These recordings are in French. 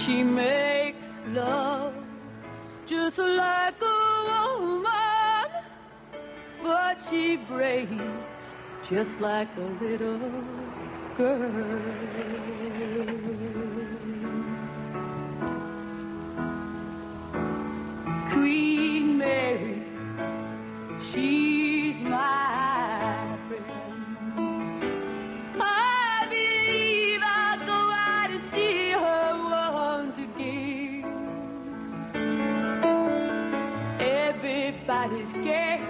She makes love just like a woman, but she breaks just like a little girl. Queen Mary, she's my friend. I believe I'll go out and see her once again. Everybody's scared,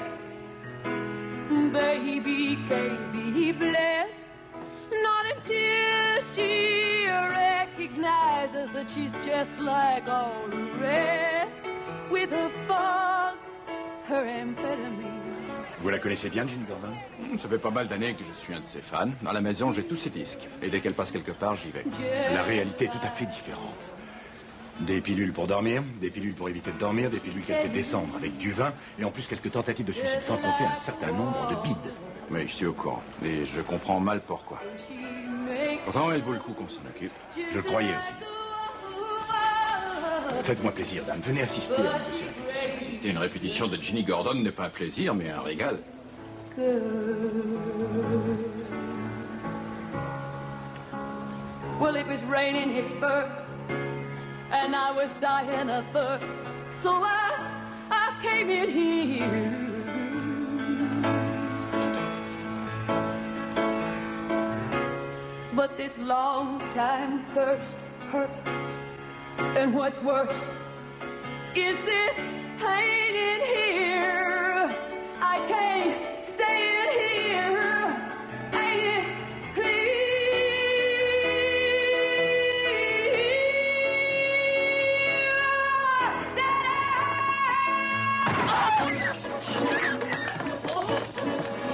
baby can't be blessed, not until she recognizes that she's just like all the rest, with her fun, her amphetamine. Vous la connaissez bien, Ginny Gordon? Ça fait pas mal d'années que je suis un de ses fans. À la maison, j'ai tous ses disques. Et dès qu'elle passe quelque part, j'y vais. La réalité est tout à fait différente. Des pilules pour dormir, des pilules pour éviter de dormir, des pilules qu'elle fait descendre avec du vin, et en plus quelques tentatives de suicide sans compter un certain nombre de bides. Oui, je suis au courant. Et je comprends mal pourquoi. Pourtant, elle vaut le coup qu'on s'en occupe. Je le croyais aussi. Faites-moi plaisir, dame. Venez assister à une de ces répétitions. Assister à une répétition de Ginny Gordon n'est pas un plaisir, mais un régal. Well, it was raining here first, and I was dying of thirst, so I came in here. But this long time thirst hurts, and what's worse is this pain in here. I can't stay in here. Ain't it clear?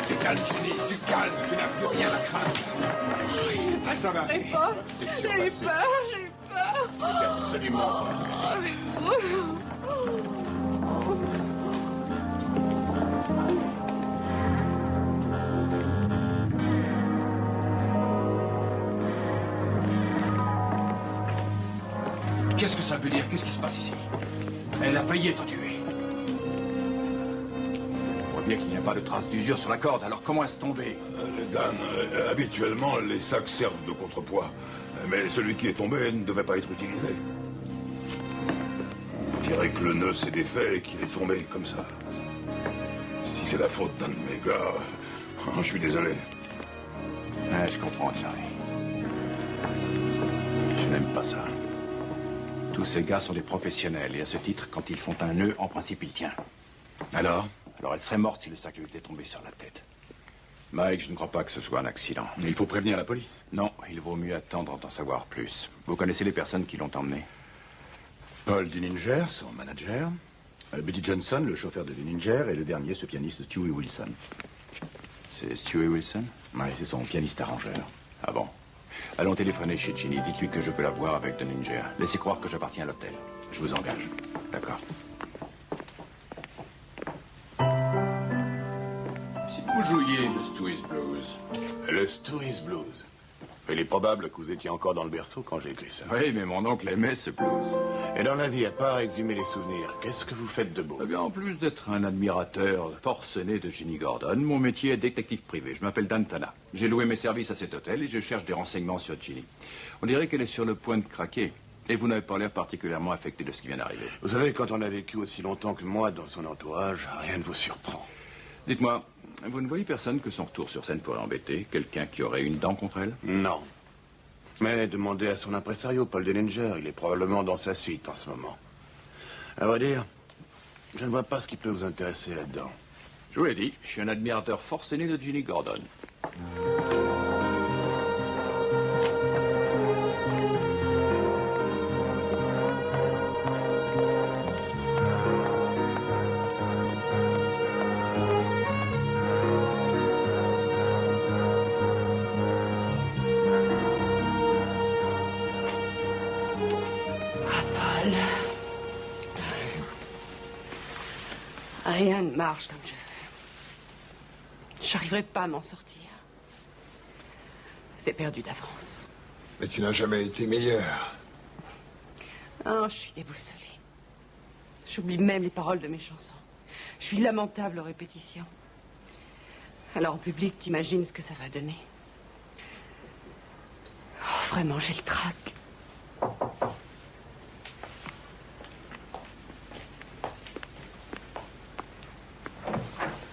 Du calme, Ginny, du calme, tu n'as plus rien à craindre. Ça va aller. J'ai eu peur. Absolument. Avec vous. Qu'est-ce que ça veut dire? Qu'est-ce qui se passe ici? Elle a failli être tuée. On voit bien qu'il n'y a pas de traces d'usure sur la corde, alors comment est-ce tombé? Dan, habituellement, les sacs servent de contrepoids. Mais celui qui est tombé ne devait pas être utilisé. On dirait que le nœud s'est défait et qu'il est tombé comme ça. Si c'est la faute d'un de mes gars, je suis désolé. Ouais, je comprends, Charlie. Je n'aime pas ça. Tous ces gars sont des professionnels, et à ce titre, quand ils font un nœud, en principe, ils tiennent. Alors Elle serait morte si le sac lui était tombé sur la tête. Mike, je ne crois pas que ce soit un accident. Mais il faut prévenir la police. Non, il vaut mieux attendre d'en savoir plus. Vous connaissez les personnes qui l'ont emmené? Paul Denninger, son manager. Buddy Johnson, le chauffeur de Denninger. Et le dernier, ce pianiste Stewie Wilson. C'est Stewie Wilson? Oui, c'est son pianiste-arrangeur. Ah bon? Allons téléphoner chez Ginny. Dites-lui que je veux la voir avec Denninger. Laissez croire que j'appartiens à l'hôtel. Je vous engage. D'accord. Si vous jouiez le Stewie's Blues. Le Stewie's Blues. Il est probable que vous étiez encore dans le berceau quand j'ai écrit ça. Oui, mais mon oncle aimait ce blues. Et dans la vie, à part exhumer les souvenirs, qu'est-ce que vous faites de beau? Eh bien, en plus d'être un admirateur forcené de Ginny Gordon, mon métier est détective privé. Je m'appelle Dan Tana. J'ai loué mes services à cet hôtel et je cherche des renseignements sur Ginny. On dirait qu'elle est sur le point de craquer. Et vous n'avez pas l'air particulièrement affecté de ce qui vient d'arriver. Vous savez, quand on a vécu aussi longtemps que moi dans son entourage, rien ne vous surprend. Dites-moi, vous ne voyez personne que son retour sur scène pourrait embêter? Quelqu'un qui aurait une dent contre elle? Non. Mais demandez à son impresario, Paul Denninger. Il est probablement dans sa suite en ce moment. À vrai dire, je ne vois pas ce qui peut vous intéresser là-dedans. Je vous l'ai dit, je suis un admirateur forcené de Ginny Gordon. Rien ne marche comme je veux. J'arriverai pas à m'en sortir. C'est perdu d'avance. Mais tu n'as jamais été meilleur. Oh, je suis déboussolée. J'oublie même les paroles de mes chansons. Je suis lamentable aux répétitions. Alors en public, t'imagines ce que ça va donner. Oh, vraiment, j'ai le trac.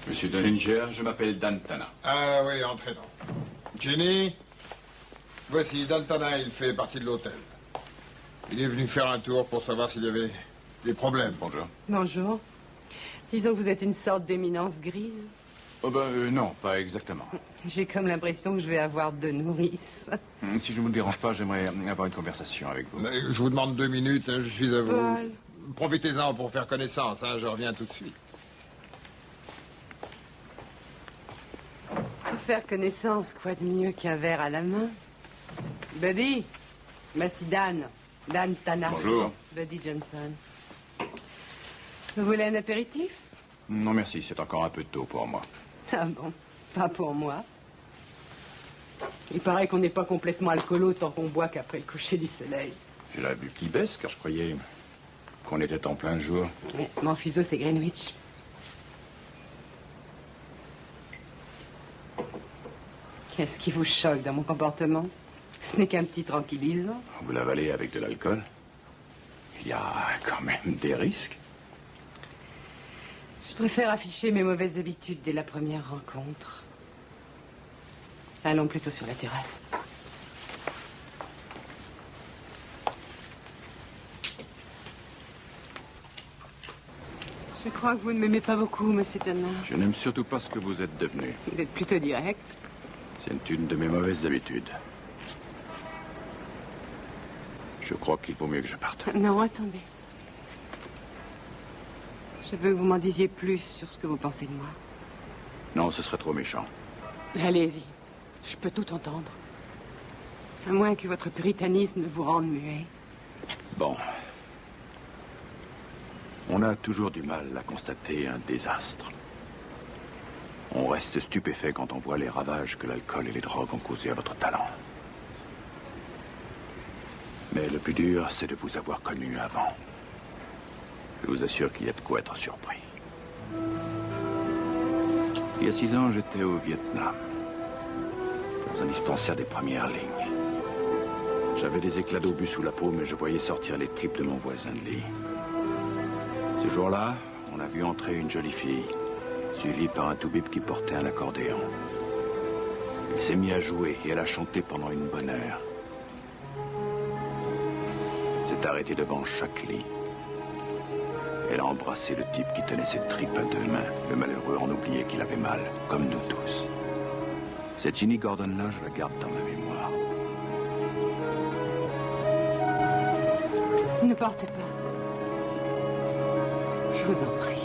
Monsieur Denninger, je m'appelle Dan Tana. Ah oui, entrez donc. Jenny, voici Dan Tana, il fait partie de l'hôtel. Il est venu faire un tour pour savoir s'il y avait des problèmes. Bonjour. Bonjour. Disons que vous êtes une sorte d'éminence grise. Oh ben non, pas exactement. J'ai comme l'impression que je vais avoir 2 nourrices. Si je ne vous dérange pas, j'aimerais avoir une conversation avec vous. Je vous demande 2 minutes, hein, je suis à vous. Paul. Profitez-en pour faire connaissance, hein, je reviens tout de suite. Pour faire connaissance, quoi de mieux qu'un verre à la main? Buddy, voici Dan. Dan Tana. Bonjour. Buddy Johnson. Vous voulez un apéritif? Non, merci, c'est encore un peu tôt pour moi. Ah bon? Pas pour moi. Il paraît qu'on n'est pas complètement alcoolo tant qu'on boit qu'après le coucher du soleil. J'ai la vue qui baisse, car je croyais qu'on était en plein jour. Mais mon fuseau, c'est Greenwich. Qu'est-ce qui vous choque dans mon comportement? Ce n'est qu'un petit tranquillisant. Vous l'avalez avec de l'alcool? Il y a quand même des risques. Je préfère afficher mes mauvaises habitudes dès la première rencontre. Allons plutôt sur la terrasse. Je crois que vous ne m'aimez pas beaucoup, monsieur Tana. Je n'aime surtout pas ce que vous êtes devenu. Vous êtes plutôt direct. C'est une de mes mauvaises habitudes. Je crois qu'il vaut mieux que je parte. Non, attendez. Je veux que vous m'en disiez plus sur ce que vous pensez de moi. Non, ce serait trop méchant. Allez-y. Je peux tout entendre. À moins que votre puritanisme ne vous rende muet. Bon. On a toujours du mal à constater un désastre. On reste stupéfait quand on voit les ravages que l'alcool et les drogues ont causés à votre talent. Mais le plus dur, c'est de vous avoir connu avant. Je vous assure qu'il y a de quoi être surpris. Il y a 6 ans, j'étais au Vietnam, dans un dispensaire des premières lignes. J'avais des éclats d'obus sous la peau, mais je voyais sortir les tripes de mon voisin de lit. Ce jour-là, on a vu entrer une jolie fille, suivie par un toubib qui portait un accordéon. Il s'est mis à jouer et elle a chanté pendant une bonne heure. S'est arrêté devant chaque lit. Elle a embrassé le type qui tenait ses tripes à 2 mains. Le malheureux en oubliait qu'il avait mal, comme nous tous. Cette Ginny Gordon-là, je la garde dans ma mémoire. Ne partez pas. Je vous en prie.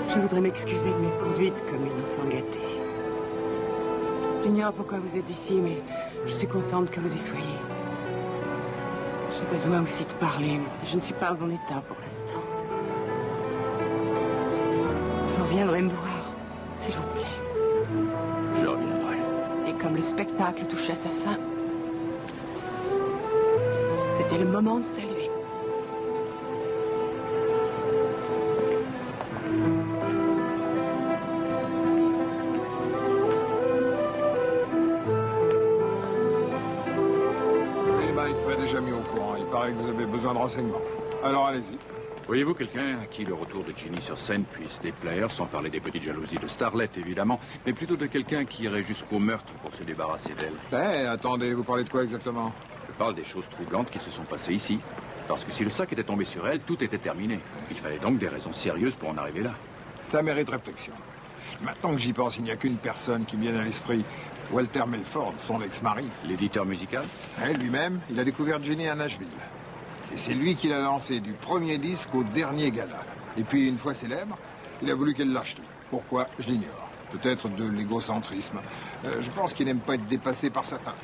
Je voudrais m'excuser de m'être conduite comme une enfant gâtée. J'ignore pourquoi vous êtes ici, mais je suis contente que vous y soyez. J'ai besoin aussi de parler, mais je ne suis pas en état pour l'instant. Vous reviendrez me voir, s'il vous plaît. Je reviendrai. Et comme le spectacle touchait à sa fin, c'était le moment de saluer. Déjà mis au courant. Il paraît que vous avez besoin de renseignements. Alors allez-y. Voyez-vous quelqu'un à qui le retour de Ginny sur scène puisse déplaire, sans parler des petites jalousies de Starlet, évidemment, mais plutôt de quelqu'un qui irait jusqu'au meurtre pour se débarrasser d'elle? Attendez, vous parlez de quoi exactement? Je parle des choses troublantes qui se sont passées ici. Parce que si le sac était tombé sur elle, tout était terminé. Il fallait donc des raisons sérieuses pour en arriver là. Ça mérite réflexion. Maintenant que j'y pense, il n'y a qu'une personne qui me vienne à l'esprit. Walter Melford, son ex-mari. L'éditeur musical? Lui-même, il a découvert Ginny à Nashville. Et c'est lui qui l'a lancé du premier disque au dernier gala. Et puis, une fois célèbre, il a voulu qu'elle lâche tout. Pourquoi? Je l'ignore. Peut-être de l'égocentrisme. Je pense qu'il n'aime pas être dépassé par sa femme.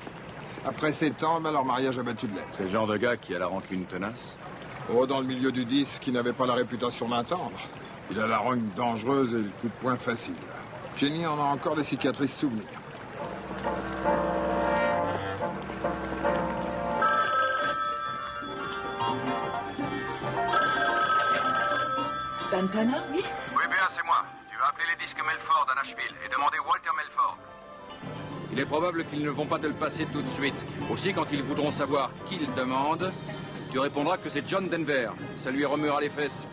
Après 7 ans, leur mariage a battu de l'aile. C'est le genre de gars qui a la rancune tenace? Oh, dans le milieu du disque, il n'avait pas la réputation d'un tendre. Il a la rogne dangereuse et le coup de poing facile. Jenny en a encore des cicatrices souvenirs. Dantana, oui? Oui, bien, c'est moi. Tu vas appeler les disques Melford à Nashville et demander Walter Melford. Il est probable qu'ils ne vont pas te le passer tout de suite. Aussi, quand ils voudront savoir qui le demande, tu répondras que c'est John Denver. Ça lui remuera les fesses.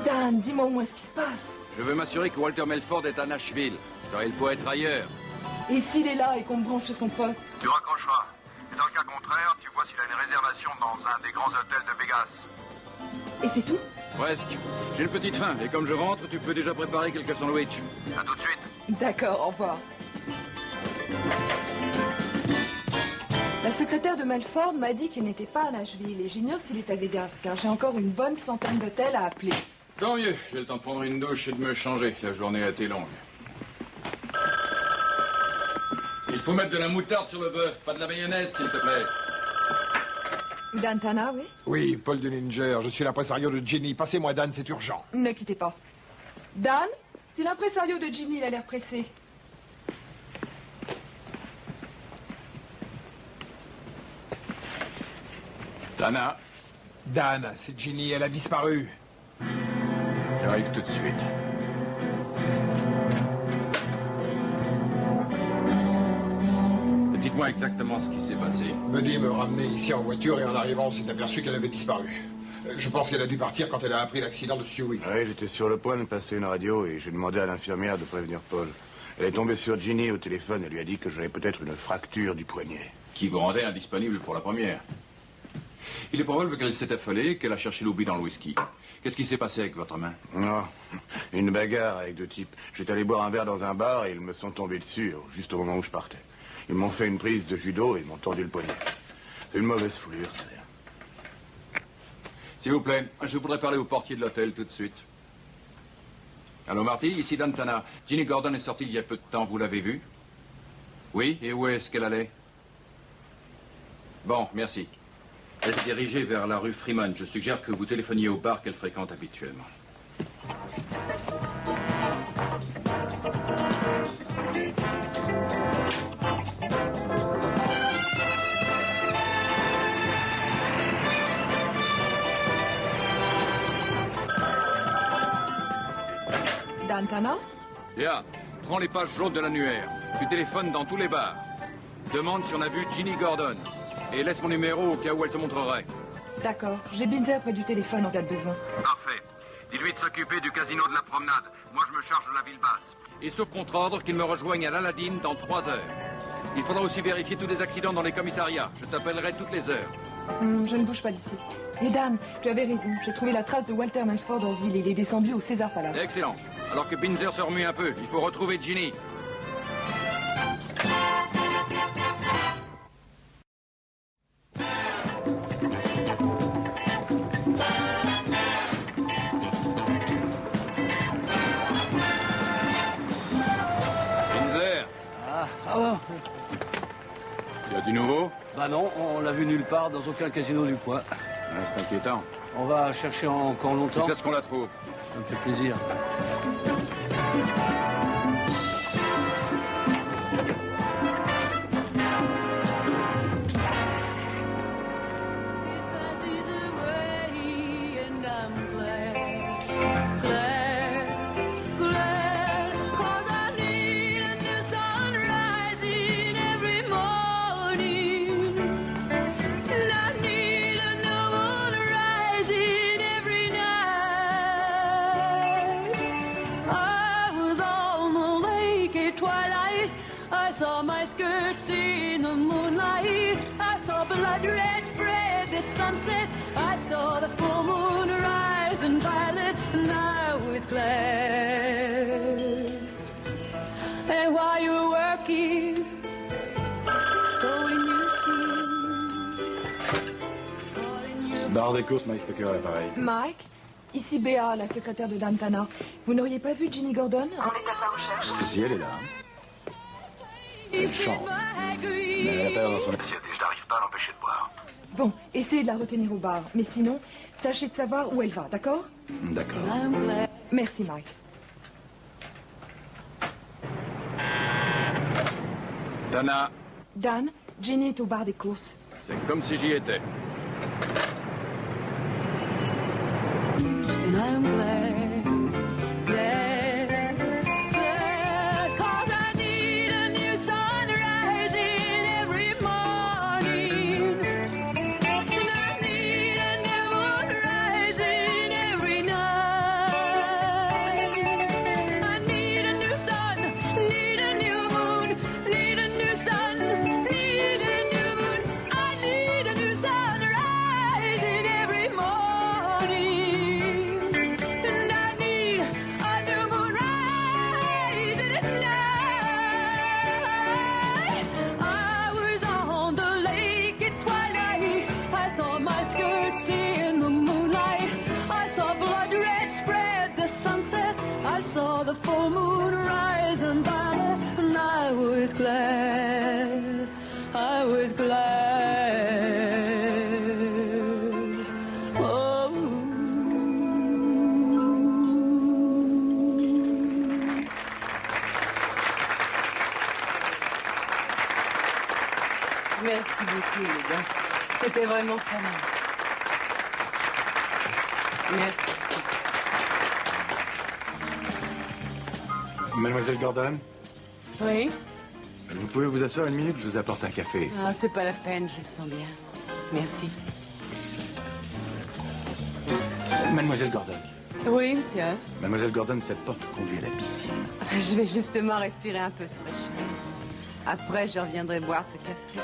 Dan, dis-moi au moins ce qui se passe. Je veux m'assurer que Walter Melford est à Nashville, car il pourrait être ailleurs. Et s'il est là et qu'on me branche sur son poste? Tu raccrocheras. Et dans le cas contraire, tu vois s'il a une réservation dans un des grands hôtels de Vegas. Et c'est tout? Presque. J'ai une petite faim, et comme je rentre, tu peux déjà préparer quelques sandwichs. À tout de suite. D'accord, au revoir. La secrétaire de Melford m'a dit qu'il n'était pas à Nashville et j'ignore s'il est à Vegas, car j'ai encore une bonne centaine d'hôtels à appeler. Tant mieux, j'ai le temps de prendre une douche et de me changer. La journée a été longue. Il faut mettre de la moutarde sur le bœuf, pas de la mayonnaise, s'il te plaît. Dantana, oui? Oui, Paul Denninger, je suis l'impresario de Ginny. Passez-moi Dan, c'est urgent. Ne quittez pas. Dan, c'est l'impresario de Ginny, il a l'air pressé. Tana, Dan, c'est Ginny, elle a disparu. j'arrive tout de suite. Dites-moi exactement ce qui s'est passé. Buddy me ramenait ici en voiture et en arrivant, on s'est aperçu qu'elle avait disparu. Je pense qu'elle a dû partir quand elle a appris l'accident de Stewie. Oui, j'étais sur le point de passer une radio et j'ai demandé à l'infirmière de prévenir Paul. Elle est tombée sur Ginny au téléphone et lui a dit que j'avais peut-être une fracture du poignet. Qui vous rendait indisponible pour la première. Il est probable qu'elle s'est affolée, qu'elle a cherché l'oubli dans le whisky. Qu'est-ce qui s'est passé avec votre main? Non, une bagarre avec deux types. J'étais allé boire un verre dans un bar et ils me sont tombés dessus, juste au moment où je partais. Ils m'ont fait une prise de judo et ils m'ont tordu le poignet. C'est une mauvaise foulure, c'est rien. S'il vous plaît, je voudrais parler au portier de l'hôtel tout de suite. Allô, Marty, ici Dantana. Ginny Gordon est sortie il y a peu de temps, vous l'avez vue? Oui, et où est-ce qu'elle allait? Bon, merci. Elle s'est dirigée vers la rue Freeman. Je suggère que vous téléphoniez au bar qu'elle fréquente habituellement. Dantana? Léa, prends les pages jaunes de l'annuaire. Tu téléphones dans tous les bars. Demande si on a vu Ginny Gordon. Et laisse mon numéro au cas où elle se montrerait. D'accord, j'ai Binzer près du téléphone en cas de besoin. Parfait. Dis-lui de s'occuper du casino de la promenade. Moi, je me charge de la ville basse. Et sauf contre ordre qu'il me rejoigne à l'Aladine dans 3 heures. Il faudra aussi vérifier tous les accidents dans les commissariats. Je t'appellerai toutes les heures. Je ne bouge pas d'ici. Et Dan, tu avais raison. J'ai trouvé la trace de Walter Melford en ville. Il est descendu au César Palace. Excellent. Alors que Binzer se remue un peu, il faut retrouver Ginny. Binzer, Ah bon? tu as du nouveau? Bah non, on l'a vu nulle part, dans aucun casino du coin. Ouais, c'est inquiétant. On va chercher encore Tu longtemps. sais ce qu'on la trouve? Ça me fait plaisir. Passes away and I'm glad, glad, glad, 'cause I need a new sun rising every morning, and I need a new moon rising every night. I was on the lake at twilight, I saw my skirt in the moonlight, I saw blood red spread the sunset, I saw the full moon rise and violet, and I was glad. And while you were working, sewing your feet, Barre des courses, Mike Stoker à l'appareil. Mike, ici Béa, la secrétaire de Dantana. Vous n'auriez pas vu Ginny Gordon? Et si elle est là? Elle chante. Mais elle a pas l'air dans son assiette et je n'arrive pas à l'empêcher de boire. Bon, essayez de la retenir au bar. Mais sinon, tâchez de savoir où elle va, d'accord? D'accord. I'm glad. Merci, Mike. Tana, Dan, Ginny est au bar des courses. c'est comme si j'y étais. and I'm glad, glad, glad, 'cause I need a new sunrise in every morning, and I need a new moon rising every night. I need a new sun, need a new moon, need a new sun, need a new moon. I need a new sunrise in every morning, and I need a new moon rising at night. I was on the lake at twilight. I saw my skirts in the moonlight. I saw blood red spread the sunset. I saw the full moon rise and violet, and I was glad. I was glad. Oh. Merci beaucoup, les gars. C'était vraiment fameux. Merci tous. Mademoiselle Gordon, Oui? vous pouvez vous asseoir une minute, je vous apporte un café. Ah, c'est pas la peine, je le sens bien. Merci. Mademoiselle Gordon. Oui, monsieur. Mademoiselle Gordon, cette porte conduit à la piscine. Je vais justement respirer un peu de fraîcheur. Après, je reviendrai boire ce café.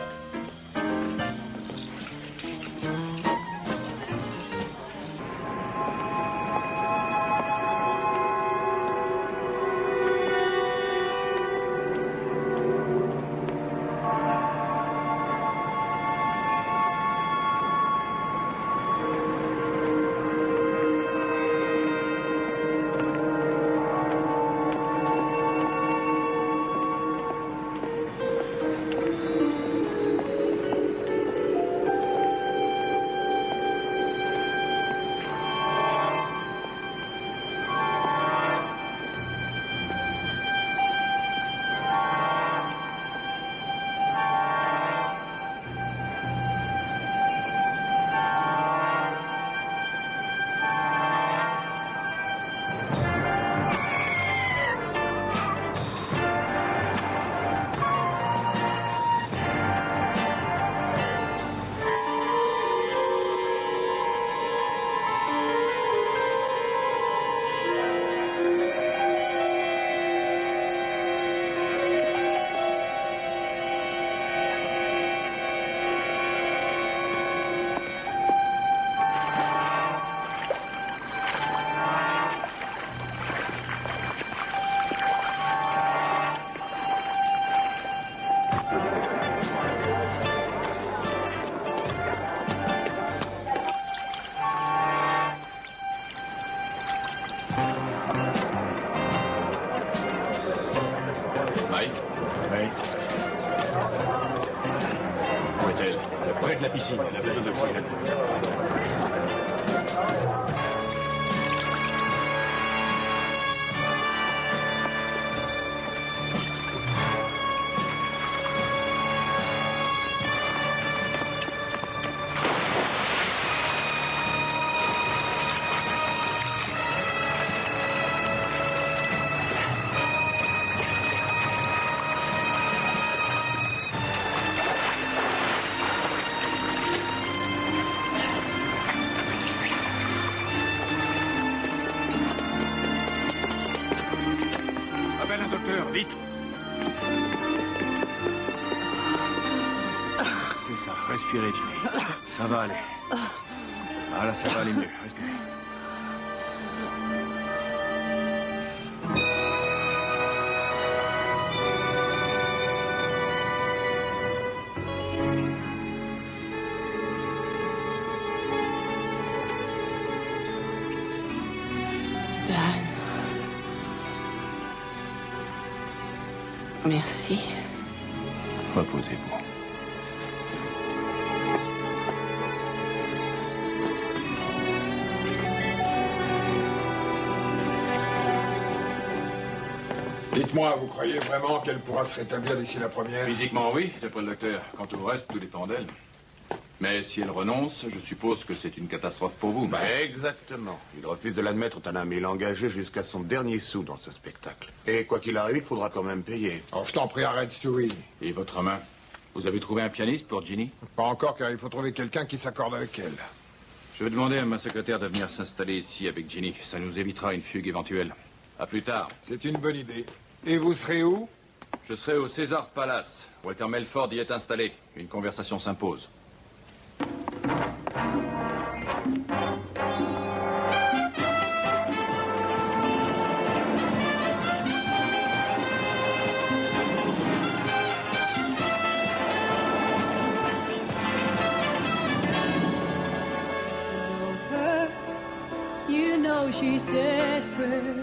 Mike, Oui. où est-elle? Près de la piscine, elle a besoin d'oxygène. Appelle un docteur, vite! C'est ça, respirez, Jimmy. Ça va aller. Voilà, ça va aller mieux. Respirez. Dan. Merci. Reposez-vous. Dites-moi, vous croyez vraiment qu'elle pourra se rétablir d'ici la première? Physiquement, oui, d'après le docteur. Quant au reste, tout dépend d'elle. Mais si elle renonce, je suppose que c'est une catastrophe pour vous, Max. Exactement. Il refuse de l'admettre, ton ami. Il a engagé jusqu'à son dernier sou dans ce spectacle. Et quoi qu'il arrive, il faudra quand même payer. Oh, je t'en prie, arrête, Stewie. Et votre main? Vous avez trouvé un pianiste pour Ginny? Pas encore, car il faut trouver quelqu'un qui s'accorde avec elle. Je vais demander à ma secrétaire de venir s'installer ici avec Ginny. Ça nous évitera une fugue éventuelle. À plus tard. C'est une bonne idée. Et vous serez où? Je serai au César Palace. Walter Melford y est installé. Une conversation s'impose. You know she's desperate.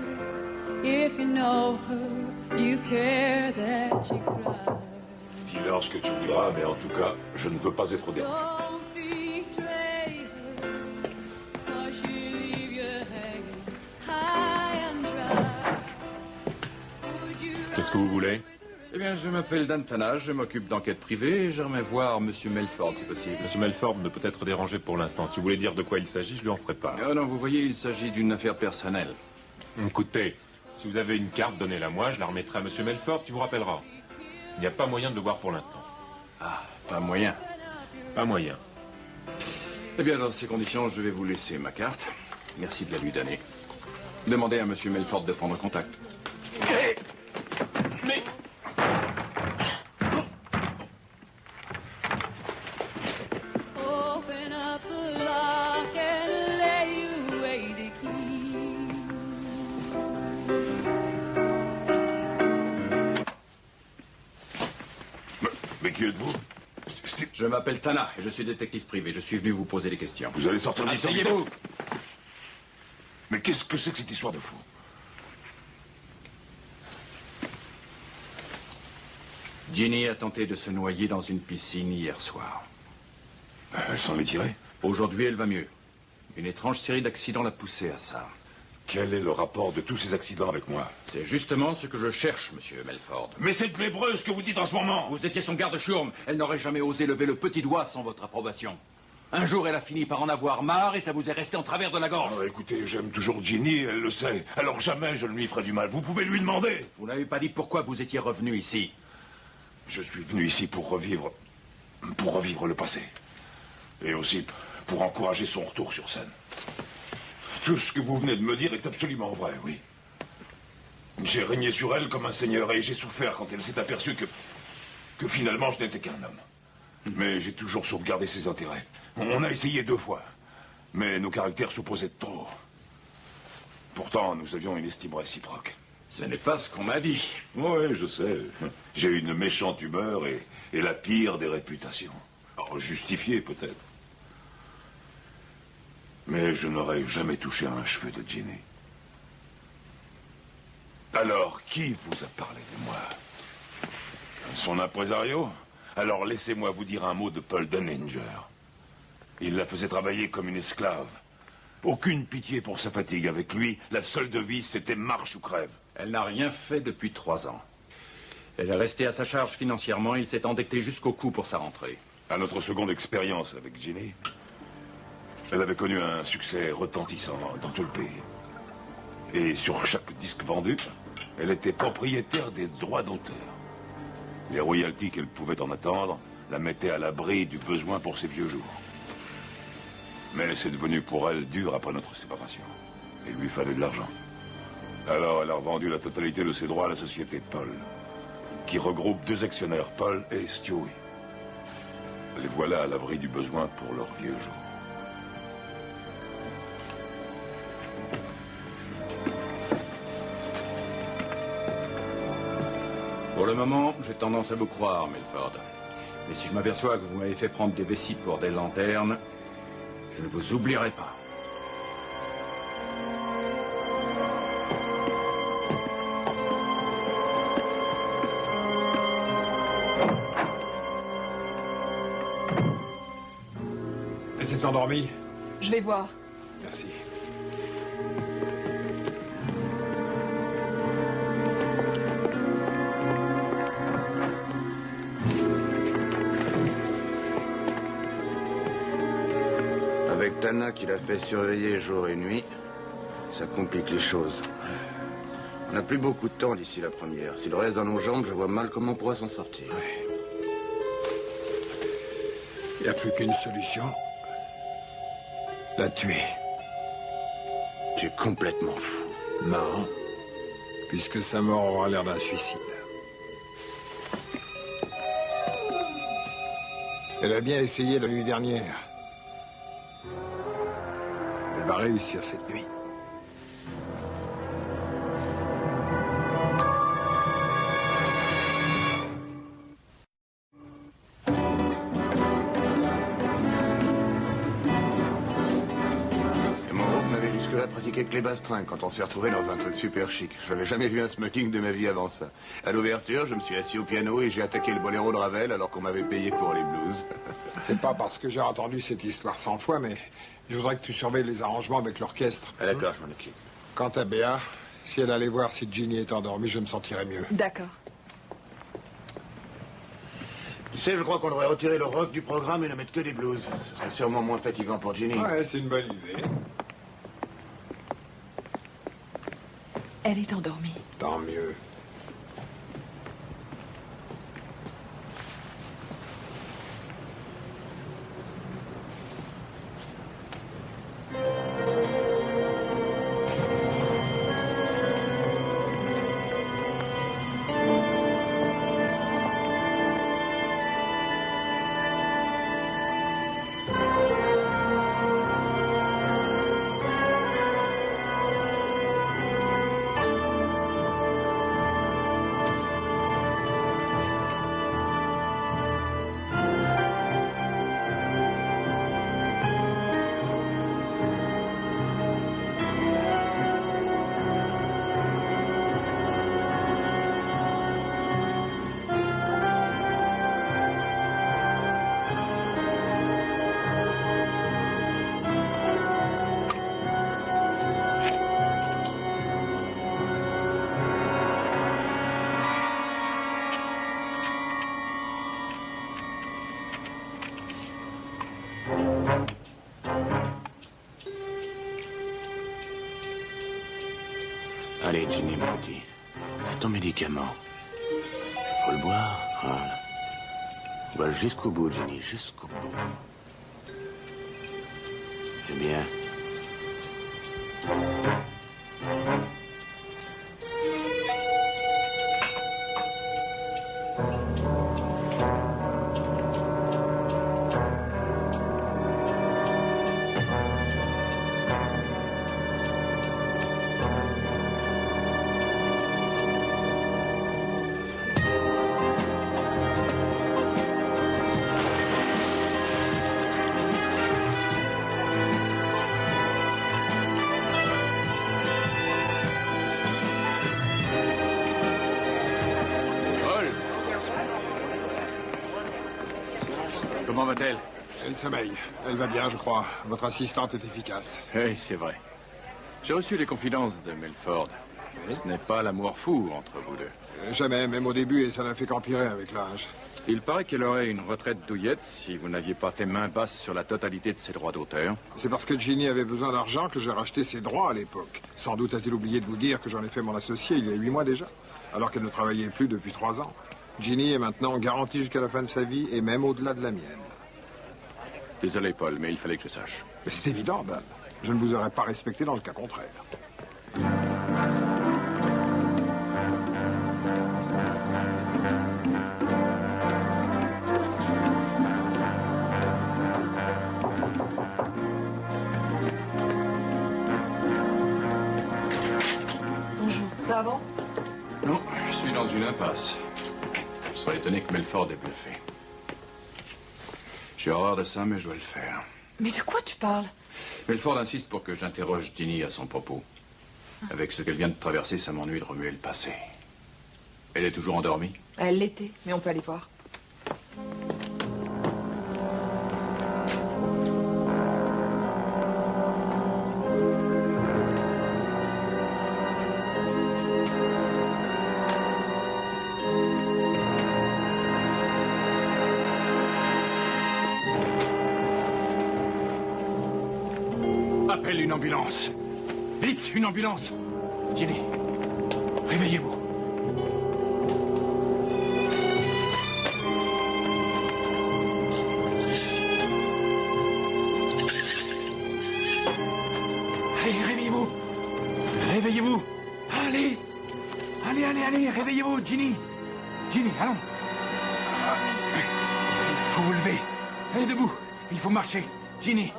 If you know her, you care that she cries. Dis-leur ce que tu voudras, mais en tout cas, je ne veux pas être dérangé. Don't betray her, 'cause she'll leave you hanging high and dry. Would you Qu'est-ce que vous voulez? Eh bien, je m'appelle Dan Tana, je m'occupe d'enquête privée et j'aimerais voir Monsieur Melford, si possible. Monsieur Melford ne peut être dérangé pour l'instant. Si vous voulez dire de quoi il s'agit, je lui en ferai part. Ah non, vous voyez, il s'agit d'une affaire personnelle. Écoutez, si vous avez une carte, donnez-la moi, je la remettrai à Monsieur Melford qui vous rappellera. Il n'y a pas moyen de le voir pour l'instant. Ah, pas moyen. Pas moyen. Eh bien, dans ces conditions, je vais vous laisser ma carte. Merci de la lui donner. Demandez à Monsieur Melford de prendre contact. Mais... open up the lock and lay away the key? Mais qui êtes-vous? Je m'appelle Tana et je suis détective privé. Je suis venu vous poser des questions. Vous allez sortir d'ici. Asseyez-vous! Mais qu'est-ce que c'est que cette histoire de fou? Ginny a tenté de se noyer dans une piscine hier soir. Elle s'en est tirée? Aujourd'hui, elle va mieux. Une étrange série d'accidents l'a poussée à ça. Quel est le rapport de tous ces accidents avec moi? C'est justement ce que je cherche, Monsieur Melford. Mais c'est ténébreux ce que vous dites en ce moment! Vous étiez son garde-chourme. Elle n'aurait jamais osé lever le petit doigt sans votre approbation. Un jour, elle a fini par en avoir marre et ça vous est resté en travers de la gorge. Ah, écoutez, j'aime toujours Ginny, elle le sait. Alors jamais je ne lui ferai du mal. Vous pouvez lui demander. Vous n'avez pas dit pourquoi vous étiez revenu ici. Je suis venu ici pour revivre le passé. Et aussi pour encourager son retour sur scène. Tout ce que vous venez de me dire est absolument vrai, oui. J'ai régné sur elle comme un seigneur et j'ai souffert quand elle s'est aperçue que finalement je n'étais qu'un homme. Mais j'ai toujours sauvegardé ses intérêts. On a essayé 2 fois, mais nos caractères s'opposaient trop. Pourtant, nous avions une estime réciproque. Ce n'est pas ce qu'on m'a dit. Oui, je sais. J'ai une méchante humeur et la pire des réputations. Oh, justifiée peut-être. Mais je n'aurais jamais touché à un cheveu de Ginny. Alors, qui vous a parlé de moi? Son impresario? Alors laissez-moi vous dire un mot de Paul Denninger. Il la faisait travailler comme une esclave. Aucune pitié pour sa fatigue. Avec lui, la seule devise, c'était marche ou crève. Elle n'a rien fait depuis 3 ans. Elle est restée à sa charge financièrement. Il s'est endetté jusqu'au cou pour sa rentrée. À notre seconde expérience avec Ginny, elle avait connu un succès retentissant dans tout le pays. Et sur chaque disque vendu, elle était propriétaire des droits d'auteur. Les royalties qu'elle pouvait en attendre la mettaient à l'abri du besoin pour ses vieux jours. Mais c'est devenu pour elle dur après notre séparation. Il lui fallait de l'argent. Alors elle a revendu la totalité de ses droits à la société Paul, qui regroupe 2 actionnaires, Paul et Stewie. Les voilà à l'abri du besoin pour leurs vieux jours. Pour le moment, j'ai tendance à vous croire, Melford. Mais si je m'aperçois que vous m'avez fait prendre des vessies pour des lanternes, je ne vous oublierai pas. Elle s'est endormie? Je vais voir. Merci. Tana qui l'a fait surveiller jour et nuit, ça complique les choses. On n'a plus beaucoup de temps d'ici la première. S'il reste dans nos jambes, je vois mal comment on pourra s'en sortir. Il n'y a plus qu'une solution. La tuer. Tu es complètement fou. Non. Puisque sa mort aura l'air d'un suicide. Elle a bien essayé la nuit dernière. Elle va réussir cette nuit. Pratiquer que les bastringues quand on s'est retrouvé dans un truc super chic. Je n'avais jamais vu un smoking de ma vie avant ça. À l'ouverture, je me suis assis au piano et j'ai attaqué le boléro de Ravel alors qu'on m'avait payé pour les blues. C'est pas parce que j'ai entendu cette histoire 100 fois, mais je voudrais que tu surveilles les arrangements avec l'orchestre. Ah, d'accord, je m'en occupe. Quant à Béa, si elle allait voir si Ginny est endormie, je me sentirais mieux. D'accord. Tu sais, je crois qu'on devrait retirer le rock du programme et ne mettre que des blues. Ce serait sûrement moins fatigant pour Ginny. Ouais, c'est une bonne idée. Elle est endormie. Tant mieux. Allez, Ginny, mon petit. C'est ton médicament. Faut le boire. Voilà. Bois jusqu'au bout, Ginny, jusqu'au bout. Eh bien. Comment va-t-elle? Elle sommeille. Elle va bien, je crois. Votre assistante est efficace. Oui, c'est vrai. J'ai reçu les confidences de Melford. Ce n'est pas l'amour fou entre vous deux. Jamais, même au début, et ça n'a fait qu'empirer avec l'âge. Il paraît qu'elle aurait une retraite douillette si vous n'aviez pas fait main basse sur la totalité de ses droits d'auteur. C'est parce que Ginny avait besoin d'argent que j'ai racheté ses droits à l'époque. Sans doute a-t-il oublié de vous dire que j'en ai fait mon associé il y a 8 mois déjà, alors qu'elle ne travaillait plus depuis 3 ans. Ginny est maintenant garantie jusqu'à la fin de sa vie et même au-delà de la mienne. Désolé, Paul, mais il fallait que je sache. Mais c'est évident, Dan. Je ne vous aurais pas respecté dans le cas contraire. Bonjour, ça avance? Non, je suis dans une impasse. Je serais étonné que Melford ait bluffé. J'ai horreur de ça, mais je dois le faire. Mais de quoi tu parles? Melford insiste pour que j'interroge Ginny à son propos. Avec ce qu'elle vient de traverser, ça m'ennuie de remuer le passé. Elle est toujours endormie? Elle l'était, mais on peut aller voir. Appelle une ambulance. Vite, une ambulance. Ginny, réveillez-vous. Allez, réveillez-vous. Réveillez-vous. Allez. Allez, réveillez-vous, Ginny. Ginny, allons. Il faut vous lever. Allez, debout. Il faut marcher. Ginny.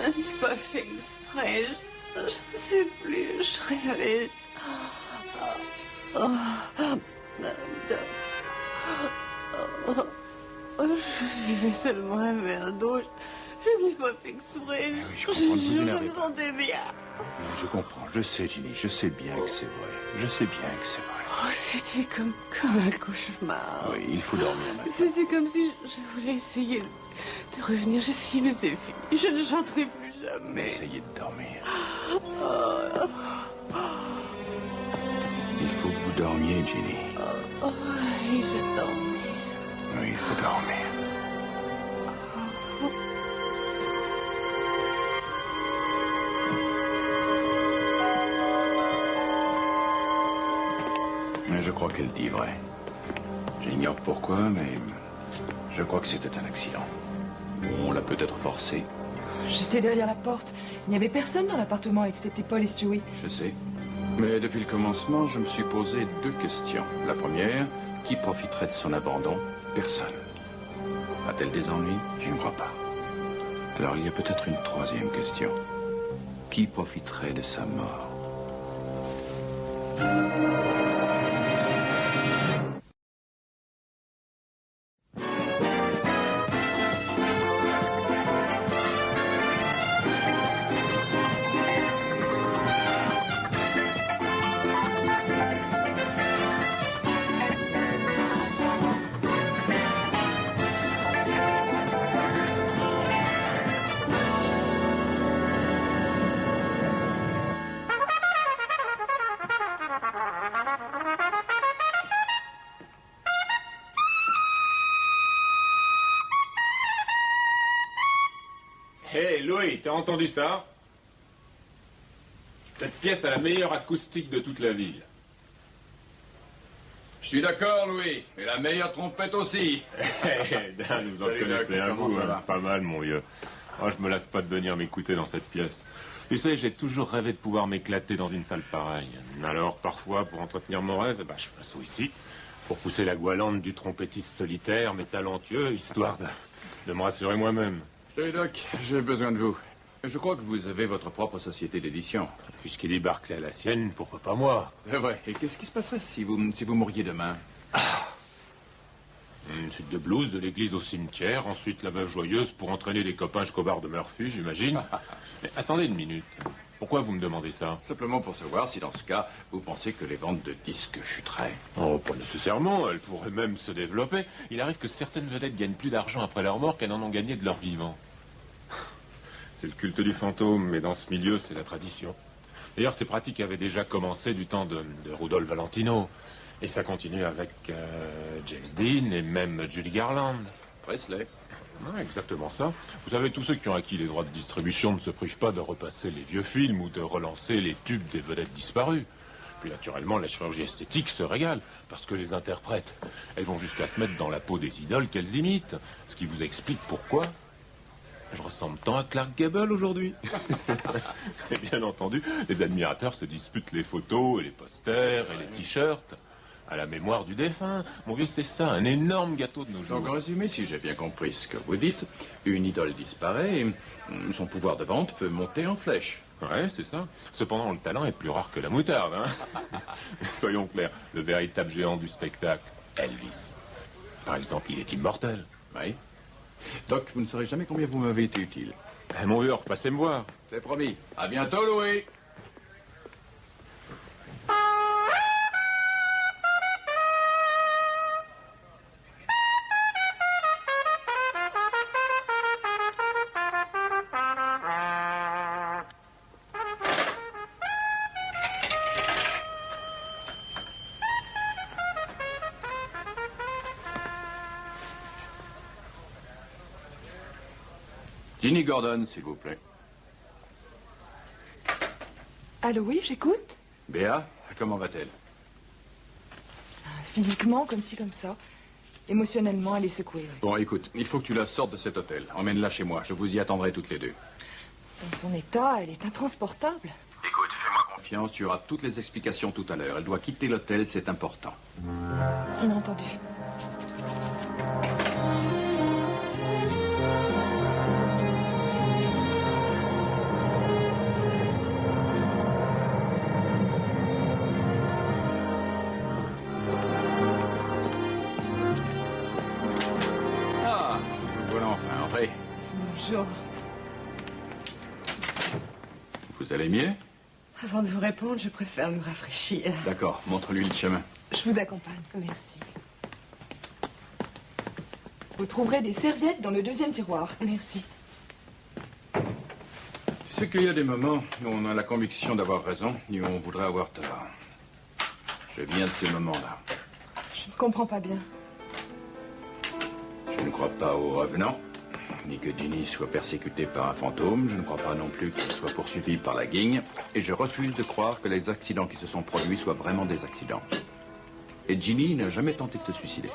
J'ai pas fait exprès. Je ne sais plus. Je rêvais. Je buvais seulement un verre d'eau. Je n'ai pas fait exprès. Oui, je comprends, je me sentais bien. Non, je comprends. Je sais, Ginny. Je sais bien que c'est vrai. Je sais bien que c'est vrai. Oh, c'était comme un cauchemar. Oui, il faut dormir maintenant. C'était comme si je voulais essayer de revenir. J'essayais, mais c'est fini. Je ne chanterai plus jamais. Essayez de dormir. Oh. Il faut que vous dormiez, Ginny. Oui, je dors. Oui, il faut dormir. Mais je crois qu'elle dit vrai. J'ignore pourquoi, mais je crois que c'était un accident. On l'a peut-être forcé. J'étais derrière la porte. Il n'y avait personne dans l'appartement excepté Paul et Stewie. Je sais. Mais depuis le commencement, je me suis posé 2 questions. La première, qui profiterait de son abandon? Personne. A-t-elle des ennuis? Je ne crois pas. Alors il y a peut-être une 3e question. Qui profiterait de sa mort? Hé, Louis, t'as entendu ça? Cette pièce a la meilleure acoustique de toute la ville. Je suis d'accord, Louis. Et la meilleure trompette aussi. Dan, vous en Salut, connaissez Doc, un comment bout, ça hein. va? Pas mal, mon vieux. Oh, je me lasse pas de venir m'écouter dans cette pièce. Tu sais, j'ai toujours rêvé de pouvoir m'éclater dans une salle pareille. Alors, parfois, pour entretenir mon rêve, je m'assois ici, pour pousser la goualante du trompettiste solitaire, mais talentueux, histoire de me rassurer moi-même. Salut, Doc. J'ai besoin de vous. Je crois que vous avez votre propre société d'édition. Puisqu'il est Barclay à la sienne, pourquoi pas moi? C'est vrai. Et qu'est-ce qui se passerait si vous mouriez demain? Une suite de blues, de l'église au cimetière, ensuite la veuve joyeuse pour entraîner les copains jusqu'au bar de Murphy, j'imagine. Mais attendez une minute. Pourquoi vous me demandez ça? Simplement pour savoir si, dans ce cas, vous pensez que les ventes de disques chuteront. Oh, pas nécessairement. Elles pourraient même se développer. Il arrive que certaines vedettes gagnent plus d'argent après leur mort qu'elles n'en ont gagné de leur vivant. C'est le culte du fantôme, mais dans ce milieu, c'est la tradition. D'ailleurs, ces pratiques avaient déjà commencé du temps de Rudolph Valentino. Et ça continue avec James Dean et même Judy Garland. Presley. Ouais, exactement ça. Vous savez, tous ceux qui ont acquis les droits de distribution ne se privent pas de repasser les vieux films ou de relancer les tubes des vedettes disparues. Puis naturellement, la chirurgie esthétique se régale, parce que les interprètes, elles vont jusqu'à se mettre dans la peau des idoles qu'elles imitent. Ce qui vous explique pourquoi je ressemble tant à Clark Gable aujourd'hui. Et bien entendu, les admirateurs se disputent les photos et les posters et les t-shirts. À la mémoire du défunt. Mon vieux, c'est ça, un énorme gâteau de nos jours. Donc, en résumé, si j'ai bien compris ce que vous dites, une idole disparaît et son pouvoir de vente peut monter en flèche. Ouais, c'est ça. Cependant, le talent est plus rare que la moutarde, hein. Soyons clairs, le véritable géant du spectacle, Elvis. Par exemple, il est immortel. Oui. Doc, vous ne saurez jamais combien vous m'avez été utile. Mon vieux, repassez me voir. C'est promis. À bientôt, Louis. Ginny Gordon, s'il vous plaît. Allô, oui, j'écoute. Béa, comment va-t-elle? Physiquement, comme ci, comme ça. Émotionnellement, elle est secouée. Oui. Bon, écoute, il faut que tu la sortes de cet hôtel. Emmène-la chez moi, je vous y attendrai toutes les deux. Dans son état, elle est intransportable. Écoute, fais-moi confiance, tu auras toutes les explications tout à l'heure. Elle doit quitter l'hôtel, c'est important. Bien entendu. Ah, voilà enfin, entrez. Bonjour. Vous allez mieux? Avant de vous répondre, je préfère me rafraîchir. D'accord, montre-lui le chemin. Je vous accompagne. Merci. Vous trouverez des serviettes dans le deuxième tiroir. Merci. Tu sais qu'il y a des moments où on a la conviction d'avoir raison et où on voudrait avoir tort. Je viens de ces moments-là. Je ne comprends pas bien. Je ne crois pas aux revenants, ni que Ginny soit persécutée par un fantôme. Je ne crois pas non plus qu'elle soit poursuivie par la guigne. Et je refuse de croire que les accidents qui se sont produits soient vraiment des accidents. Et Ginny n'a jamais tenté de se suicider.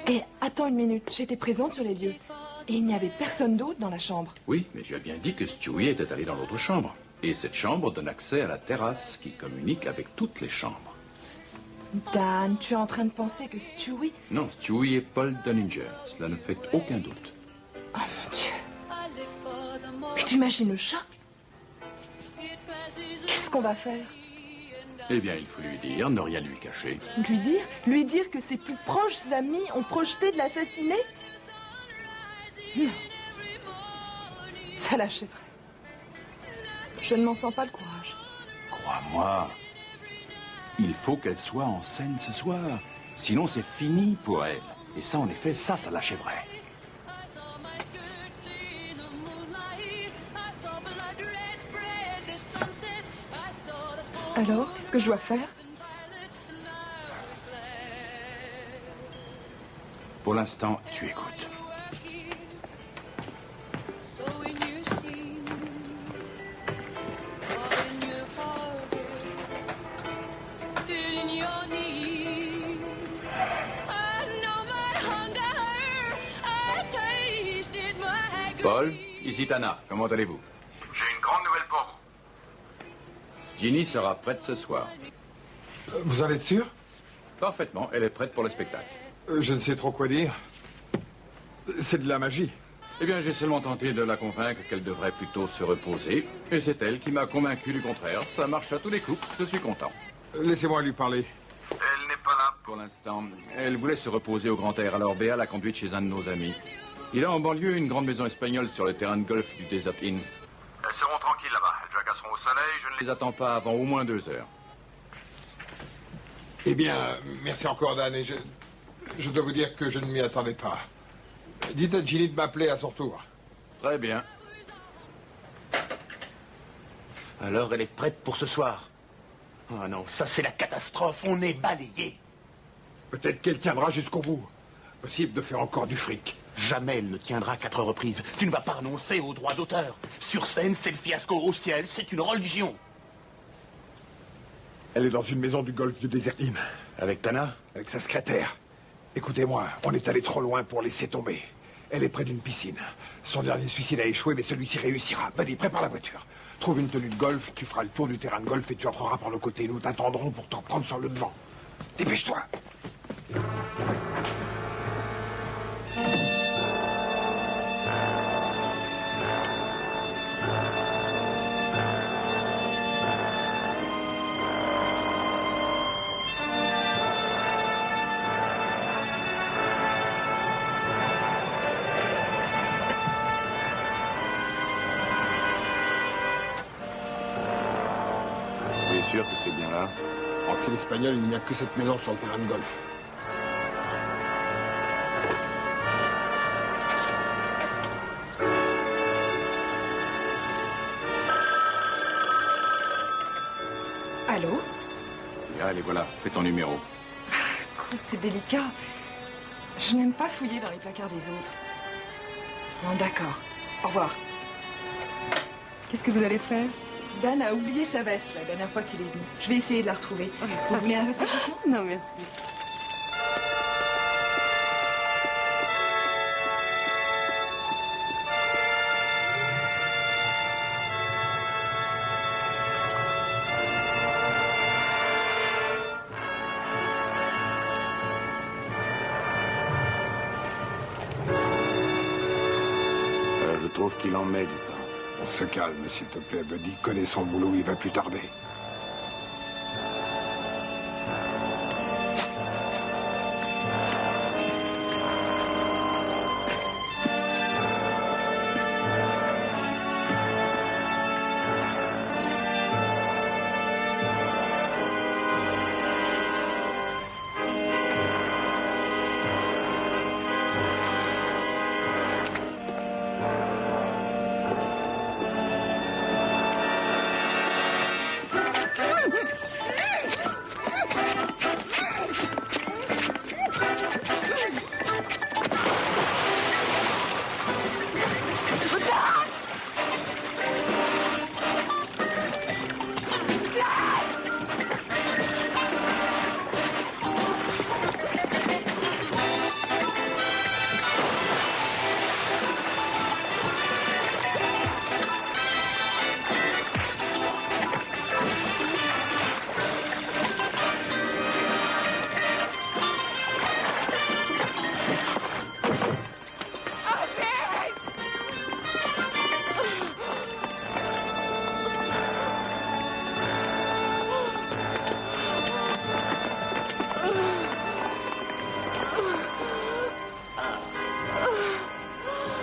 Et attends une minute, j'étais présente sur les lieux. Et il n'y avait personne d'autre dans la chambre. Oui, mais tu as bien dit que Stewie était allé dans l'autre chambre. Et cette chambre donne accès à la terrasse qui communique avec toutes les chambres. Dan, tu es en train de penser que Stewie... Non, Stewie est Paul Dunninger. Cela ne fait aucun doute. Oh mon Dieu. Mais tu imagines le choc? Qu'est-ce qu'on va faire? Eh bien, il faut lui dire, ne rien lui cacher. Lui dire que ses plus proches amis ont projeté de l'assassiner? Non. Ça l'achèverait. Je ne m'en sens pas le courage. Crois-moi, il faut qu'elle soit en scène ce soir. Sinon, c'est fini pour elle. Et ça, en effet, ça l'achèverait. Alors, qu'est-ce que je dois faire? Pour l'instant, tu écoutes. Paul, ici Tana. Comment allez-vous? J'ai une grande nouvelle pour vous. Ginny sera prête ce soir. Vous en êtes sûr? Parfaitement, elle est prête pour le spectacle. Je ne sais trop quoi dire. C'est de la magie. Eh bien, j'ai seulement tenté de la convaincre qu'elle devrait plutôt se reposer. Et c'est elle qui m'a convaincu du contraire. Ça marche à tous les coups, je suis content. Laissez-moi lui parler. Elle n'est pas là. Pour l'instant, elle voulait se reposer au grand air, alors Béa l'a conduite chez un de nos amis. Il a en banlieue une grande maison espagnole sur le terrain de golf du Desert Inn. Elles seront tranquilles là-bas. Elles jacasseront au soleil. Je ne Je ne les attends pas avant au moins 2 heures. Eh bien, merci encore, Dan, et je dois vous dire que je ne m'y attendais pas. Dites à Ginny de m'appeler à son tour. Très bien. Alors, elle est prête pour ce soir. Oh non, ça c'est la catastrophe. On est balayé. Peut-être qu'elle tiendra jusqu'au bout. Possible de faire encore du fric. Jamais elle ne tiendra 4 reprises. Tu ne vas pas renoncer aux droits d'auteur. Sur scène, c'est le fiasco. Au ciel, c'est une religion. Elle est dans une maison du golfe du Desert Inn. Avec Tana? Avec sa secrétaire. Écoutez-moi, on est allé trop loin pour laisser tomber. Elle est près d'une piscine. Son dernier suicide a échoué, mais celui-ci réussira. Buddy, prépare la voiture. Trouve une tenue de golf, tu feras le tour du terrain de golf et tu entreras par le côté. Nous t'attendrons pour te reprendre sur le devant. Dépêche-toi. Vous êtes sûr que c'est bien là? En style espagnol, il n'y a que cette maison sur le terrain de golf. Allô? Allez, voilà, fais ton numéro. Écoute, c'est délicat. Je n'aime pas fouiller dans les placards des autres. Bon, d'accord. Au revoir. Qu'est-ce que vous allez faire? Dan a oublié sa veste la dernière fois qu'il est venu. Je vais essayer de la retrouver. Vous voulez un rafraîchissement? Non, merci. Je trouve qu'il en met du temps. On se calme, s'il te plaît, Buddy. Connais son boulot, il va plus tarder.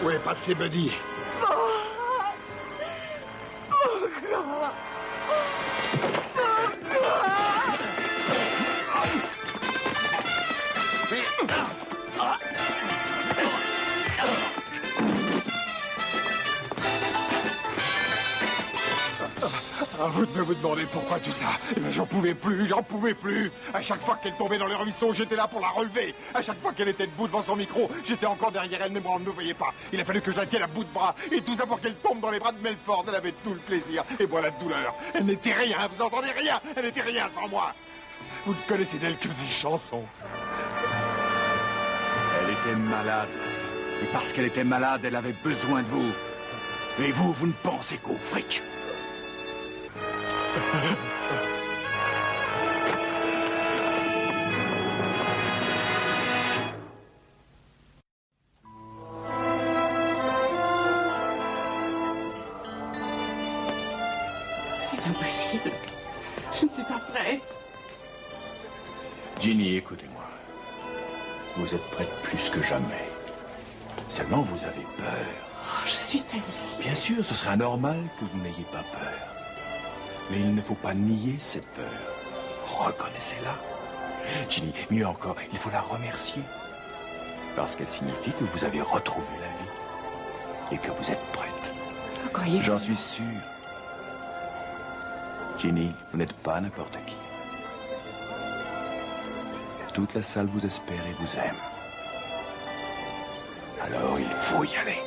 Où est passé Buddy? Vous devez vous demander pourquoi tout ça. Eh bien, j'en pouvais plus. À chaque fois qu'elle tombait dans les ruisseaux, j'étais là pour la relever. À chaque fois qu'elle était debout devant son micro, j'étais encore derrière elle, mais moi, on ne me voyait pas. Il a fallu que je la tienne à bout de bras. Et tout ça pour qu'elle tombe dans les bras de Melford. Elle avait tout le plaisir. Et moi, la douleur. Elle n'était rien, vous entendez rien. Elle n'était rien sans moi. Vous ne connaissez d'elle que ces chansons. Elle était malade. Et parce qu'elle était malade, elle avait besoin de vous. Et vous, vous ne pensez qu'au fric. C'est impossible. Je ne suis pas prête. Ginny, écoutez-moi. Vous êtes prête plus que jamais. Seulement, vous avez peur. Oh, je suis terrifiée. Bien sûr, ce serait anormal que vous n'ayez pas peur. Mais il ne faut pas nier cette peur. Reconnaissez-la. Ginny, mieux encore, il faut la remercier. Parce qu'elle signifie que vous avez retrouvé la vie. Et que vous êtes prête. Vous croyez? J'en suis sûr. Ginny, vous n'êtes pas n'importe qui. Toute la salle vous espère et vous aime. Alors il faut y aller.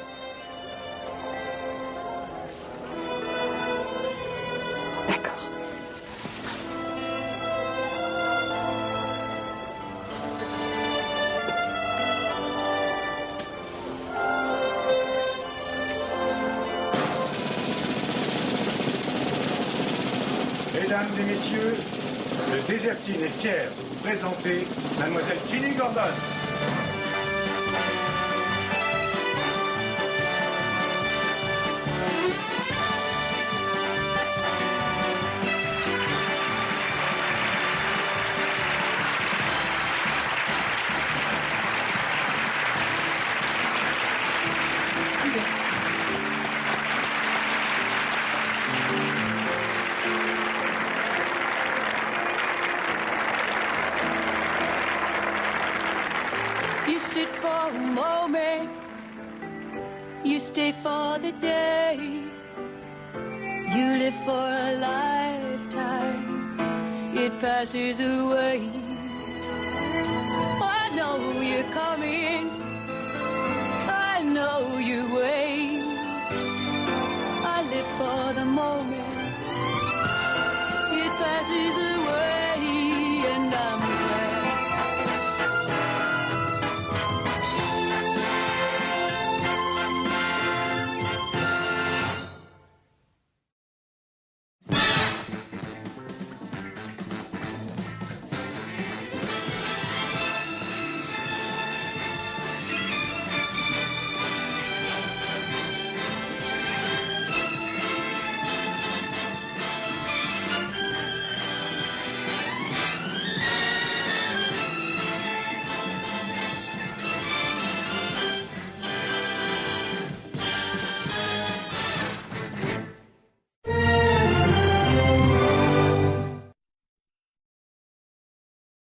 D'accord. Mesdames et messieurs, le Désertine est fier de vous présenter Mademoiselle Ginny Gordon. You sit for a moment, you stay for the day, you live for a lifetime, it passes away. I know you're coming, I know you wait, I live for the moment.